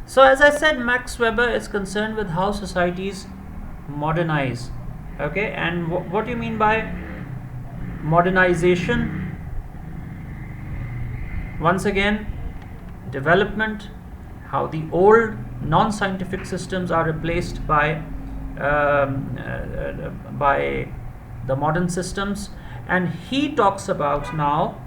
So as I said, Max Weber is concerned with how societies modernize. Okay, and what do you mean by modernization? Once again, development, how the old non-scientific systems are replaced by the modern systems. And he talks about now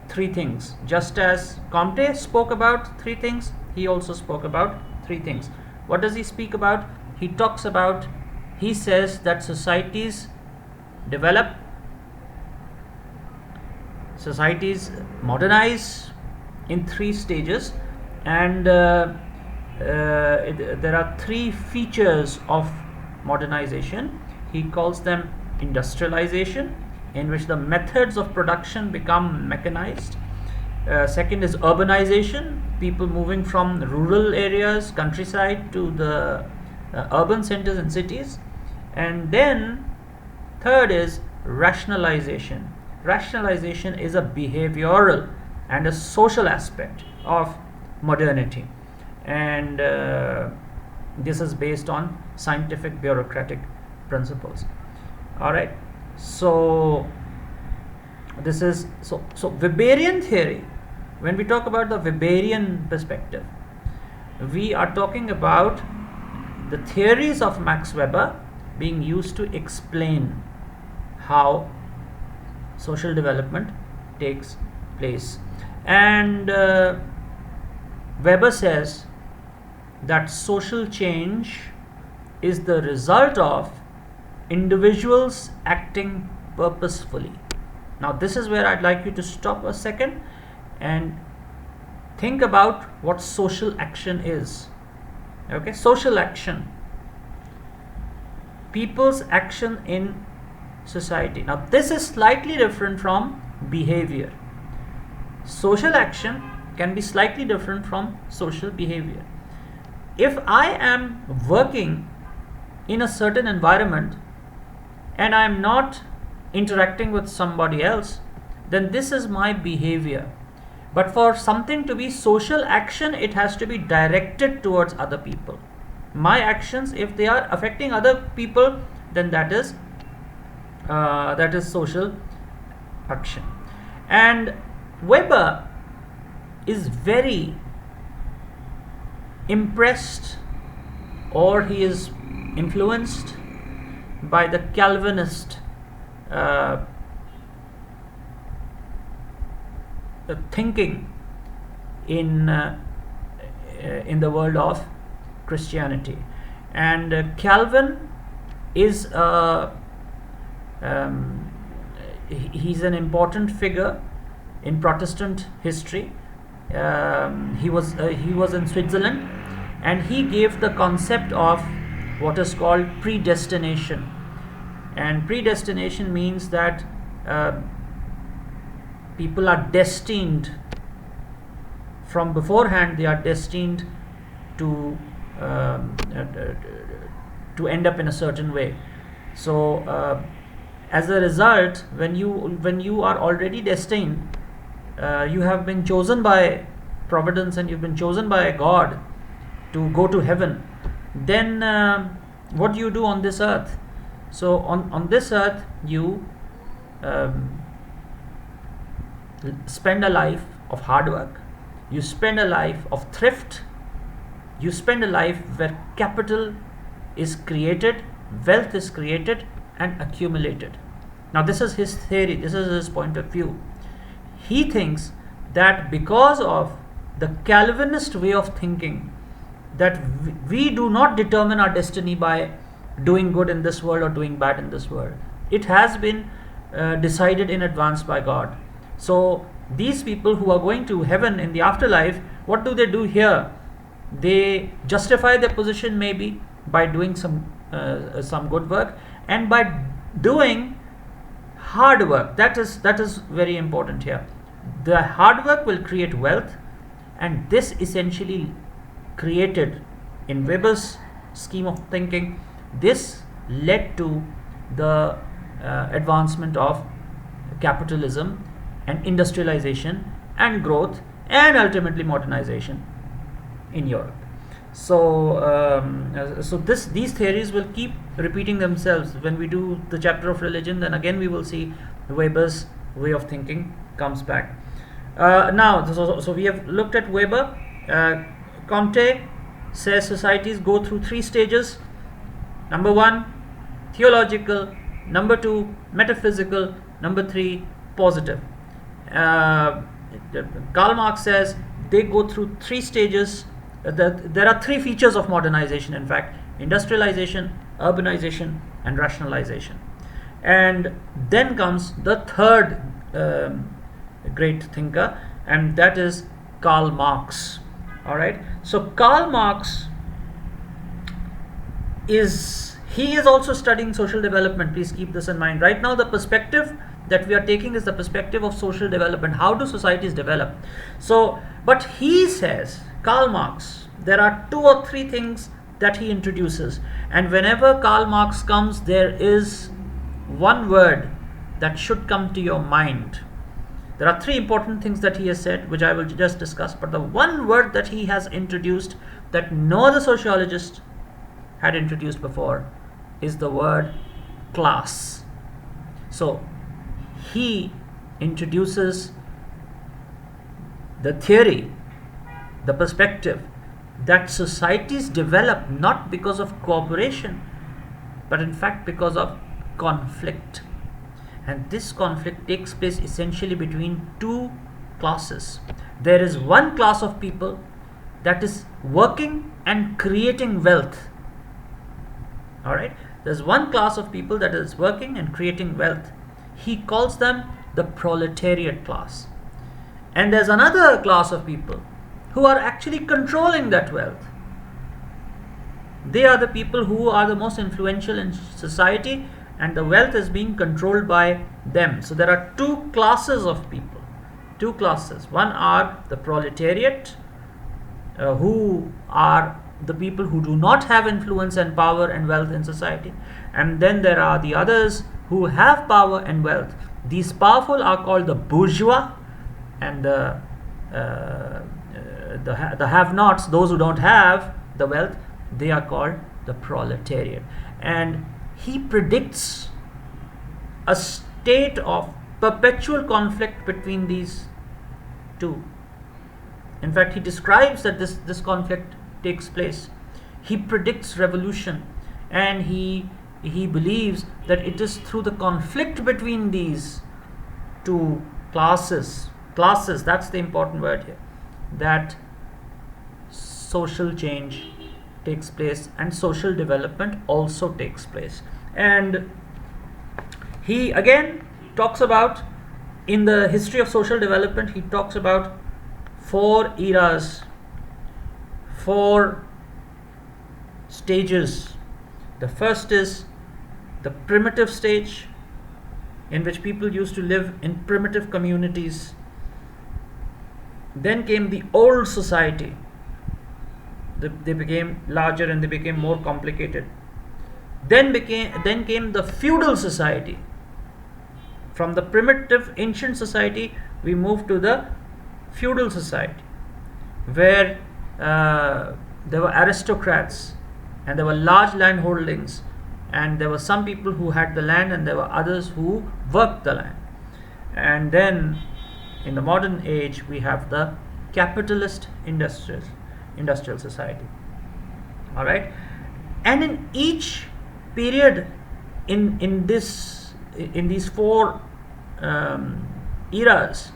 three things. Just as Comte spoke about three things, he also spoke about three things. What does he speak about? He says that societies develop, societies modernize in three stages, and there are three features of modernization. He calls them industrialization, in which the methods of production become mechanized. Second is urbanization, people moving from rural areas, countryside, to the urban centers and cities. And then third is rationalization. Rationalization is a behavioral and a social aspect of modernity, and this is based on scientific bureaucratic principles. All right, so this is so Weberian theory. When we talk about the Weberian perspective, we are talking about the theories of Max Weber being used to explain how social development takes place. And Weber says that social change is the result of individuals acting purposefully. Now, this is where I'd like you to stop a second and think about what social action is. Okay, social action, people's action in society. Now, this is slightly different from behavior. Social action can be slightly different from social behavior. If I am working in a certain environment and I am not interacting with somebody else, then this is my behavior. But for something to be social action, it has to be directed towards other people. My actions, if they are affecting other people, then that is social action. And Weber is very impressed, or he is influenced by the Calvinist thinking in the world of Christianity. And Calvin is he's an important figure in Protestant history. He was in Switzerland, and he gave the concept of what is called predestination. And predestination means that people are destined from beforehand. They are destined to end up in a certain way. So as a result, when you are already destined, you have been chosen by providence and you've been chosen by God to go to heaven, then what do you do on this earth? So on this earth, you spend a life of hard work, you spend a life of thrift, you spend a life where capital is created, wealth is created and accumulated. Now, this is his theory, this is his point of view. He thinks that because of the Calvinist way of thinking, that we do not determine our destiny by doing good in this world or doing bad in this world. It has been decided in advance by God. So these people who are going to heaven in the afterlife, what do they do here? They justify their position maybe by doing some good work, and by doing hard work. That is very important here. The hard work will create wealth, and this essentially created, in Weber's scheme of thinking, this led to the advancement of capitalism and industrialization and growth and ultimately modernization in Europe. So these theories will keep repeating themselves. When we do the chapter of religion, then again we will see Weber's way of thinking comes back. So we have looked at Weber. Comte says societies go through three stages. Number one, theological. Number two, metaphysical. Number three, positive. Karl Marx says they go through three stages. There are three features of modernization, in fact: industrialization, urbanization, and rationalization. And then comes the third great thinker, and that is Karl Marx. All right. So Karl Marx is also studying social development. Please keep this in mind. Right now, the perspective that we are taking is the perspective of social development. How do societies develop? But he says, Karl Marx, there are two or three things that he introduces, and whenever Karl Marx comes, there is one word that should come to your mind. There are three important things that he has said, which I will just discuss, but the one word that he has introduced that no other sociologist had introduced before is the word class. So he introduces the theory, the perspective that societies develop not because of cooperation, but in fact because of conflict. And this conflict takes place essentially between two classes. There is one class of people that is working and creating wealth. All right, there's one class of people that is working and creating wealth. He calls them the proletariat class. And there's another class of people who are actually controlling that wealth. They are the people who are the most influential in society, and the wealth is being controlled by them. So there are two classes of people. Two classes. One are the proletariat, who are the people who do not have influence and power and wealth in society. And then there are the others who have power and wealth. These powerful are called the bourgeois, and the have-nots, those who don't have the wealth, they are called the proletariat. And he predicts a state of perpetual conflict between these two. In fact, he describes that this conflict takes place. He predicts revolution, and he believes that it is through the conflict between these two classes, that's the important word here, that social change takes place and social development also takes place. And he again talks about, in the history of social development, he talks about four eras, four stages. The first is the primitive stage, in which people used to live in primitive communities. Then came the old society. They became larger and they became more complicated. Then came the feudal society. From the primitive ancient society, we moved to the feudal society, where there were aristocrats and there were large land holdings, and there were some people who had the land and there were others who worked the land. And then in the modern age, we have the capitalist industrial society. All right, and in each period in these four eras,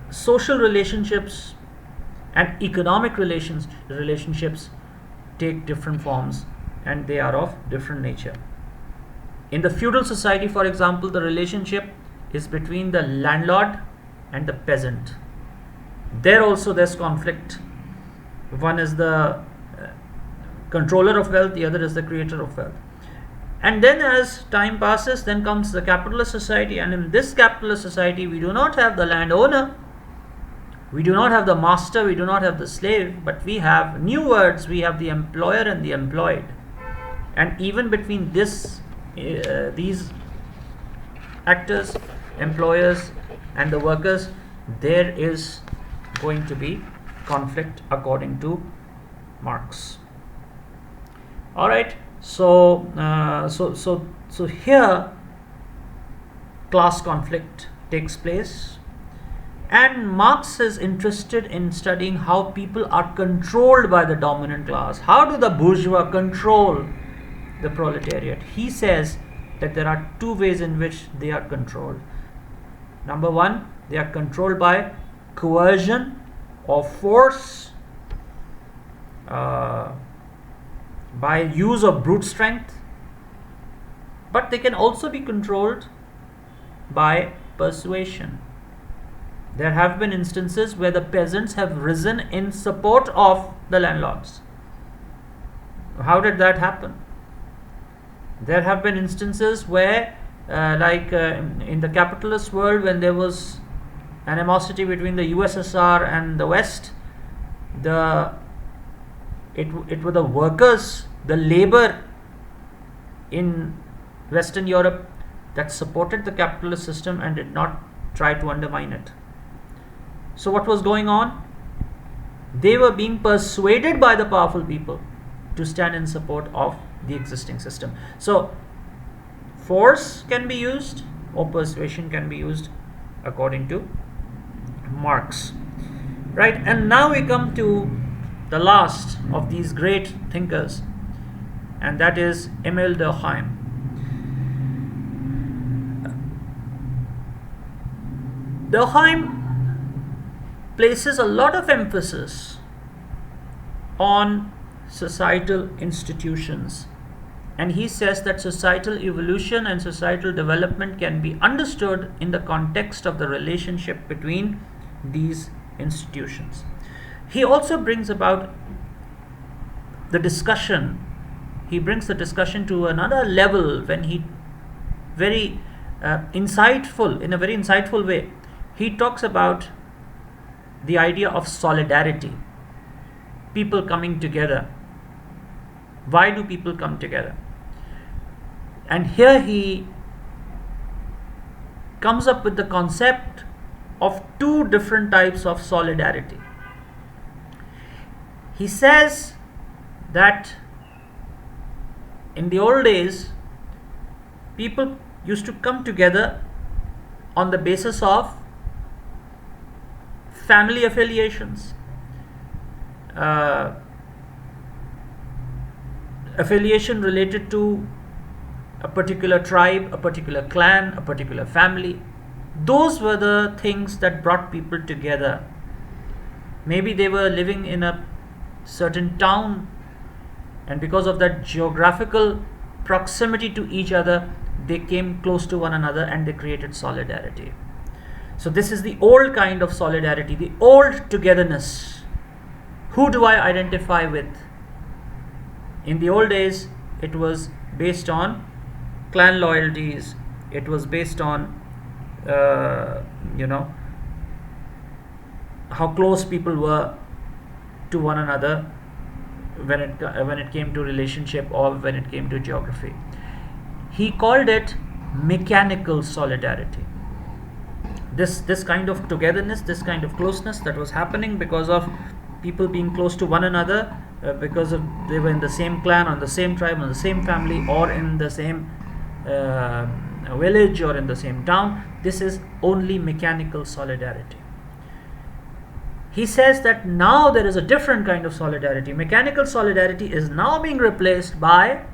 social relationships and economic relationships take different forms, and they are of different nature. In the feudal society, for example, the relationship is between the landlord and the peasant. There also there's conflict. One is the controller of wealth, the other is the creator of wealth. And then as time passes, then comes the capitalist society, and in this capitalist society, we do not have the landowner, we do not have the master, we do not have the slave, but we have new words. We have the employer and the employed. And even between these actors, employers and the workers, there is going to be conflict according to Marx. All right. So here class conflict takes place, and Marx is interested in studying how people are controlled by the dominant class. How do the bourgeois control the proletariat? He says that there are two ways in which they are controlled. Number one, they are controlled by coercion or force, by use of brute strength, but they can also be controlled by persuasion. There have been instances where the peasants have risen in support of the landlords. How did that happen? There have been instances where, in the capitalist world, when there was animosity between the USSR and the West, it were the workers, the labor in Western Europe that supported the capitalist system and did not try to undermine it. So what was going on? They were being persuaded by the powerful people to stand in support of the existing system. So force can be used or persuasion can be used according to Marx. Right, and now we come to the last of these great thinkers, and that is Emile Durkheim. Durkheim places a lot of emphasis on societal institutions, and he says that societal evolution and societal development can be understood in the context of the relationship between these institutions. He also brings about the discussion. He brings the discussion to another level when he in a very insightful way, he talks about the idea of solidarity, people coming together. Why do people come together? And here he comes up with the concept of two different types of solidarity. He says that in the old days, people used to come together on the basis of family affiliations, affiliation related to a particular tribe, a particular clan, a particular family. Those were the things that brought people together. Maybe they were living in a certain town, and because of that geographical proximity to each other, they came close to one another and they created solidarity. So this is the old kind of solidarity, the old togetherness. Who do I identify with? In the old days, it was based on clan loyalties. It was based on how close people were to one another when it came to relationship or when it came to geography. He called it mechanical solidarity. This kind of togetherness, this kind of closeness that was happening because of people being close to one another, because of they were in the same clan, on the same tribe, on the same family, or in the same village or in the same town. This is only mechanical solidarity. He says that now there is a different kind of solidarity. Mechanical solidarity is now being replaced by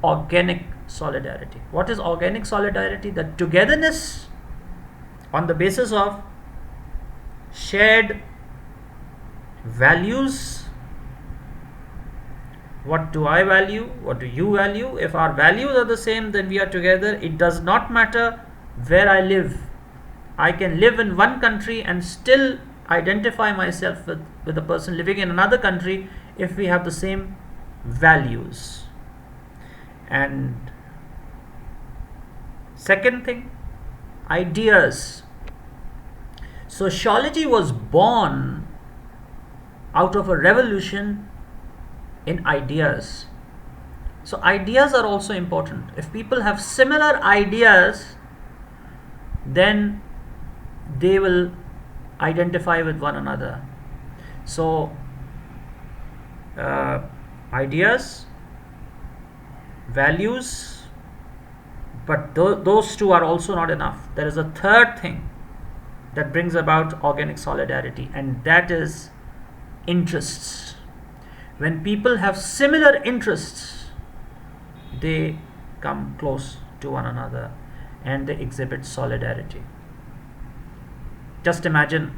organic solidarity. What is organic solidarity? The togetherness on the basis of shared values. What do I value? What do you value? If our values are the same, then we are together. It does not matter where I live. I can live in one country and still identify myself with a person living in another country if we have the same values. And second thing, ideas. Sociology was born out of a revolution in ideas. So ideas are also important. If people have similar ideas, then they will identify with one another. So uh, ideas, values, but those two are also not enough. There is a third thing that brings about organic solidarity, and that is interests. When people have similar interests, they come close to one another and they exhibit solidarity. Just imagine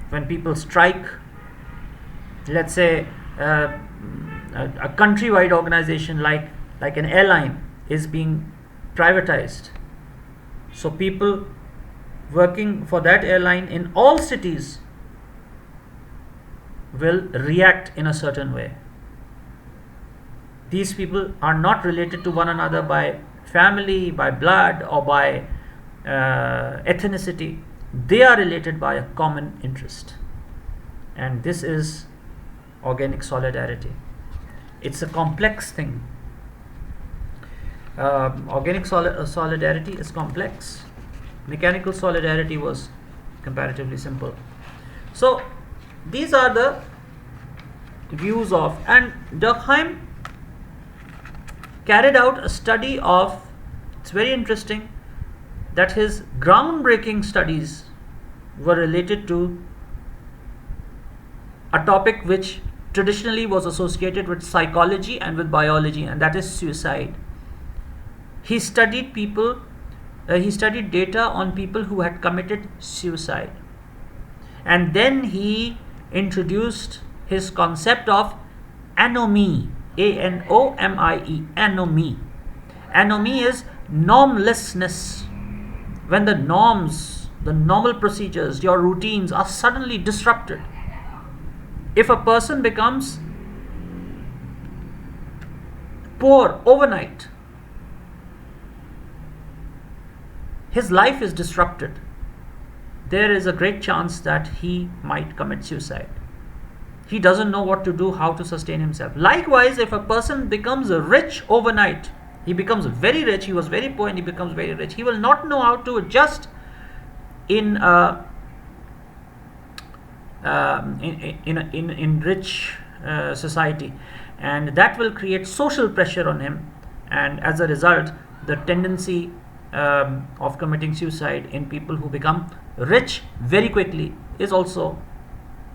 when people strike, let's say a countrywide organization like an airline is being privatized. So people working for that airline in all cities will react in a certain way. These people are not related to one another by family, by blood, or by ethnicity. They are related by a common interest, and this is organic solidarity. It's a complex thing. Organic solidarity is complex. Mechanical solidarity was comparatively simple. So these are the views of, and Durkheim carried out a study of, it's very interesting that his groundbreaking studies were related to a topic which traditionally was associated with psychology and with biology, and that is suicide. He studied data on people who had committed suicide, and then he introduced his concept of anomie, A-N-O-M-I-E, anomie. Anomie is normlessness. When the norms, the normal procedures, your routines are suddenly disrupted. If a person becomes poor overnight, his life is disrupted. There is a great chance that he might commit suicide. He doesn't know what to do, how to sustain himself. Likewise, if a person becomes rich overnight, he becomes very rich, he was very poor and he becomes very rich, he will not know how to adjust in rich society, and that will create social pressure on him, and as a result the tendency of committing suicide in people who become rich very quickly is also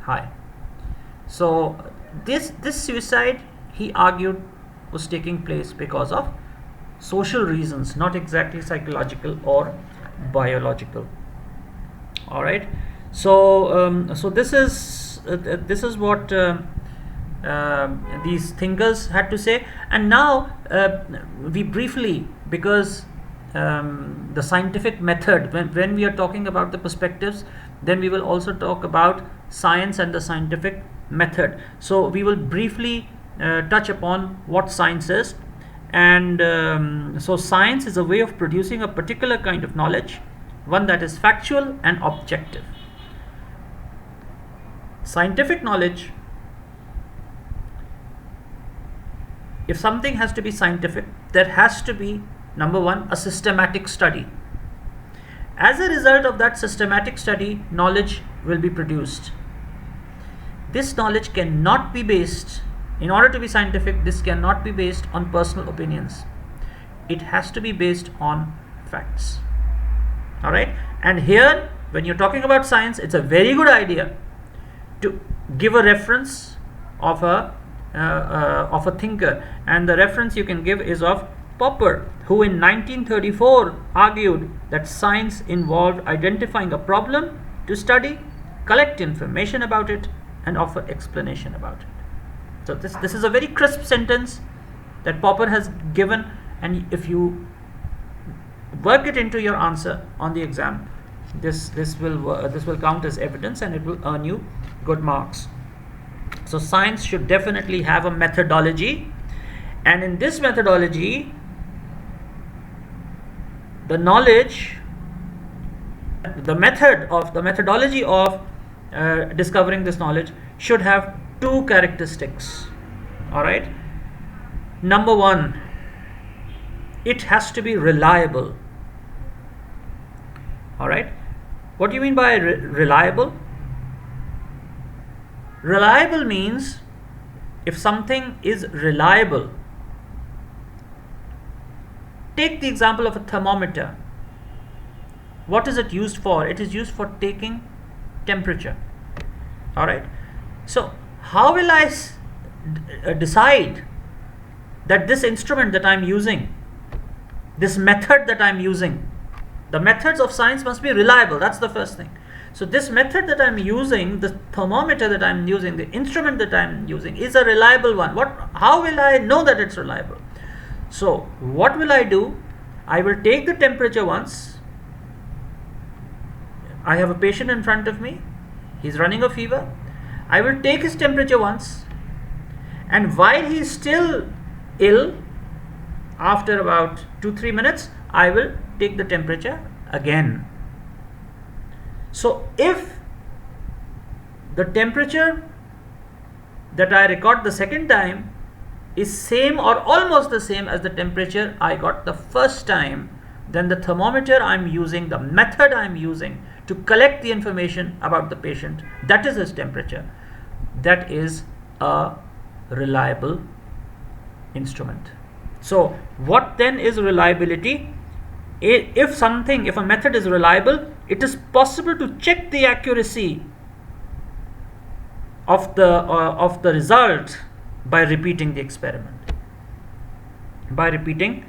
high. So this suicide, he argued, was taking place because of social reasons, not exactly psychological or biological. All right. So this is what these thinkers had to say. And now we briefly, because the scientific method, when we are talking about the perspectives, then we will also talk about science and the scientific method. So we will briefly touch upon what science is. And so science is a way of producing a particular kind of knowledge, one that is factual and objective. Scientific knowledge, if something has to be scientific, there has to be, number one, a systematic study. As a result of that systematic study, knowledge will be produced. This knowledge cannot be based, in order to be scientific, this cannot be based on personal opinions. It has to be based on facts. All right. And here, when you're talking about science, it's a very good idea to give a reference of a thinker, and the reference you can give is of Popper, who in 1934 argued that science involved identifying a problem to study, collect information about it, and offer explanation about it. So this is a very crisp sentence that Popper has given, and if you work it into your answer on the exam, this will count as evidence, and it will earn you good marks. So science should definitely have a methodology, and in this methodology, the methodology of discovering this knowledge should have two characteristics. All right. Number one, it has to be reliable. All right. What do you mean by reliable? Reliable means if something is reliable. Take the example of a thermometer. What is it used for? It is used for taking temperature. Alright. So how will I decide that this instrument that I'm using, this method that I'm using, the methods of science must be reliable. That's the first thing. So this method that I'm using, the thermometer that I'm using, the instrument that I'm using is a reliable one. How will I know that it's reliable? So what will I do? I will take the temperature once. I have a patient in front of me. He's running a fever. I will take his temperature once, and while he is still ill, after about 2-3 minutes, I will take the temperature again. So if the temperature that I record the second time is same or almost the same as the temperature I got the first time, then the thermometer I'm using, the method I'm using to collect the information about the patient, that is his temperature, that is a reliable instrument. So what then is reliability? If a method is reliable, it is possible to check the accuracy of the result by repeating the experiment, by repeating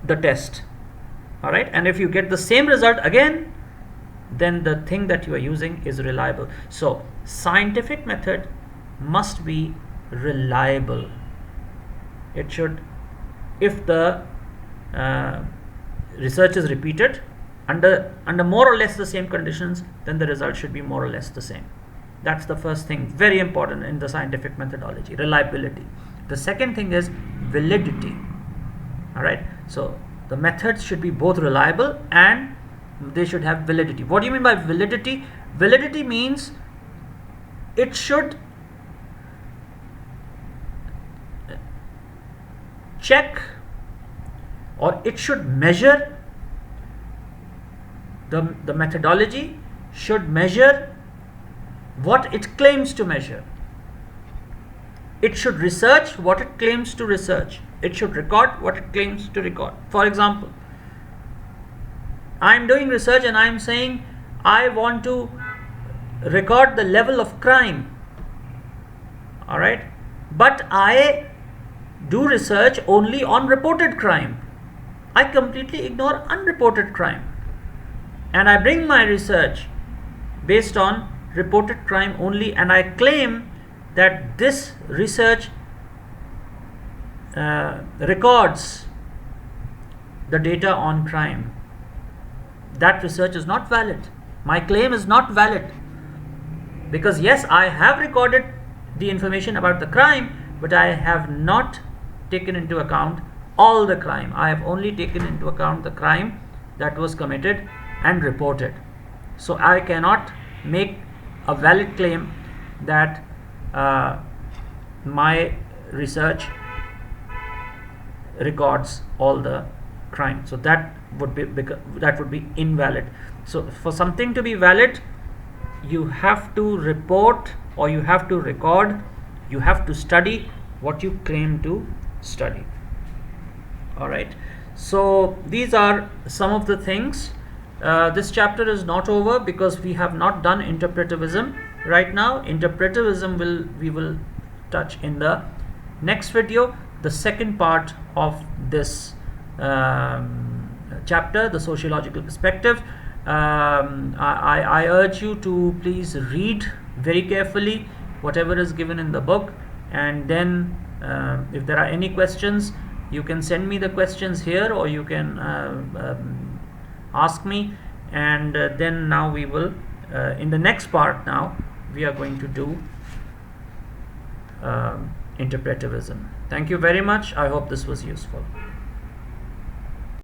the test. All right, and if you get the same result again, then the thing that you are using is reliable. So scientific method must be reliable. It should, if the research is repeated under more or less the same conditions, then the result should be more or less the same. That's the first thing, very important in the scientific methodology, reliability. The second thing is validity. All right, so the methods should be both reliable and they should have validity. What do you mean by validity? Validity means it should check, or it should measure, the methodology should measure what it claims to measure. It should research what it claims to research. It should record what it claims to record. For example, I am doing research and I am saying I want to record the level of crime. All right, but I do research only on reported crime. I completely ignore unreported crime, and I bring my research based on reported crime only, and I claim that this research records the data on crime. That research is not valid. My claim is not valid, because yes, I have recorded the information about the crime, but I have not taken into account all the crime. I have only taken into account the crime that was committed and reported. So I cannot make a valid claim that my research records all the crime. So that would be invalid. So for something to be valid, you have to report, or you have to record, you have to study what you claim to study. All right, so these are some of the things. This chapter is not over because we have not done interpretivism right now. Interpretivism we will touch in the next video, the second part of this chapter, the sociological perspective. I urge you to please read very carefully whatever is given in the book, and then if there are any questions, you can send me the questions here, or you can ask me, and then now we will in the next part, now we are going to do interpretivism. Thank you very much. I hope this was useful.